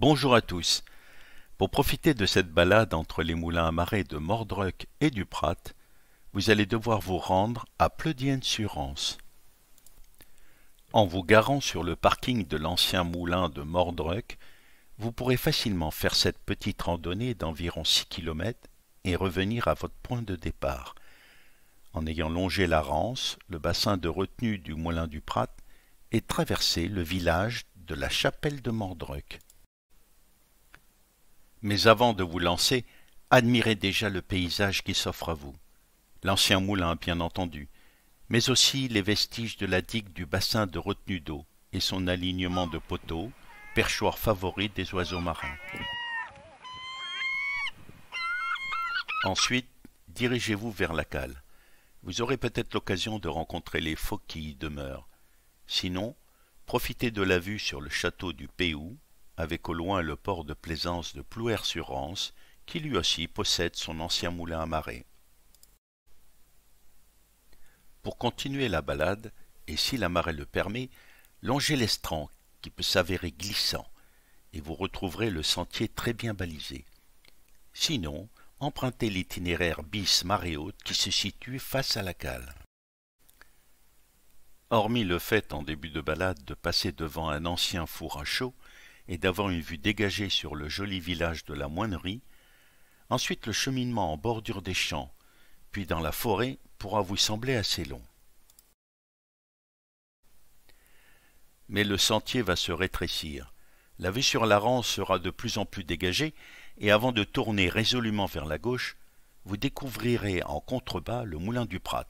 Bonjour à tous. Pour profiter de cette balade entre les moulins à marée de Mordreuk et du Prat, vous allez devoir vous rendre à Pleudienne-sur-Rance. En vous garant sur le parking de l'ancien moulin de Mordreuk, vous pourrez facilement faire cette petite randonnée d'environ 6 km et revenir à votre point de départ, en ayant longé la Rance, le bassin de retenue du moulin du Prat, et traverser le village de la chapelle de Mordreuk. Mais avant de vous lancer, admirez déjà le paysage qui s'offre à vous. L'ancien moulin, bien entendu, mais aussi les vestiges de la digue du bassin de retenue d'eau et son alignement de poteaux, perchoir favori des oiseaux marins. Ensuite, dirigez-vous vers la cale. Vous aurez peut-être l'occasion de rencontrer les phoques qui y demeurent. Sinon, profitez de la vue sur le château du Péou, avec au loin le port de plaisance de Plouer-sur-Rance, qui lui aussi possède son ancien moulin à marée. Pour continuer la balade, et si la marée le permet, longez l'estran qui peut s'avérer glissant, et vous retrouverez le sentier très bien balisé. Sinon, empruntez l'itinéraire bis marée haute qui se situe face à la cale. Hormis le fait en début de balade de passer devant un ancien four à chaux et d'avoir une vue dégagée sur le joli village de la Moinerie, ensuite le cheminement en bordure des champs, puis dans la forêt pourra vous sembler assez long. Mais le sentier va se rétrécir. La vue sur la Rance sera de plus en plus dégagée et avant de tourner résolument vers la gauche, vous découvrirez en contrebas le moulin du Prat.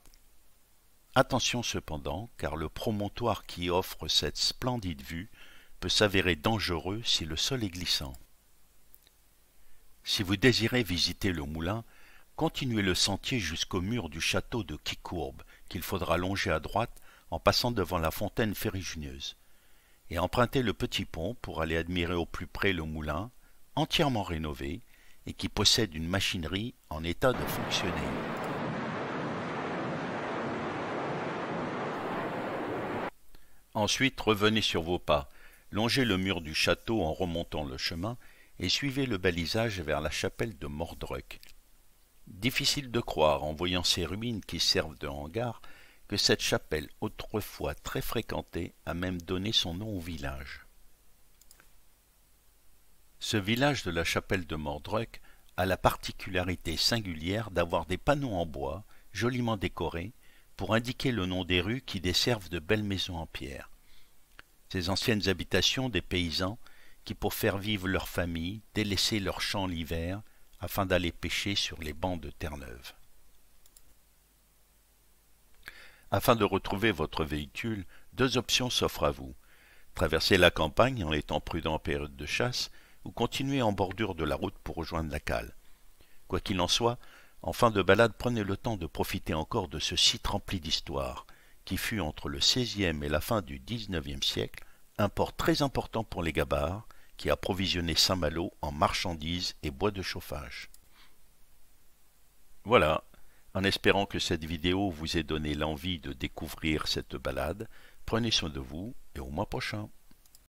Attention cependant, car le promontoire qui offre cette splendide vue peut s'avérer dangereux si le sol est glissant. Si vous désirez visiter le moulin, continuez le sentier jusqu'au mur du château de Quicourbe, qu'il faudra longer à droite en passant devant la fontaine ferrugineuse, et empruntez le petit pont pour aller admirer au plus près le moulin, entièrement rénové, et qui possède une machinerie en état de fonctionner. Ensuite, revenez sur vos pas, longez le mur du château en remontant le chemin et suivez le balisage vers la chapelle de Mordreuk. Difficile de croire, en voyant ces ruines qui servent de hangar, que cette chapelle, autrefois très fréquentée, a même donné son nom au village. Ce village de la chapelle de Mordreuk a la particularité singulière d'avoir des panneaux en bois, joliment décorés, pour indiquer le nom des rues qui desservent de belles maisons en pierre. Ces anciennes habitations des paysans qui, pour faire vivre leur famille, délaissaient leurs champs l'hiver afin d'aller pêcher sur les bancs de Terre-Neuve. Afin de retrouver votre véhicule, deux options s'offrent à vous. Traverser la campagne en étant prudent en période de chasse ou continuer en bordure de la route pour rejoindre la cale. Quoi qu'il en soit, en fin de balade, prenez le temps de profiter encore de ce site rempli d'histoire, qui fut entre le XVIe et la fin du XIXe siècle un port très important pour les Gabarres, qui approvisionnait Saint-Malo en marchandises et bois de chauffage. Voilà, en espérant que cette vidéo vous ait donné l'envie de découvrir cette balade, prenez soin de vous et au mois prochain.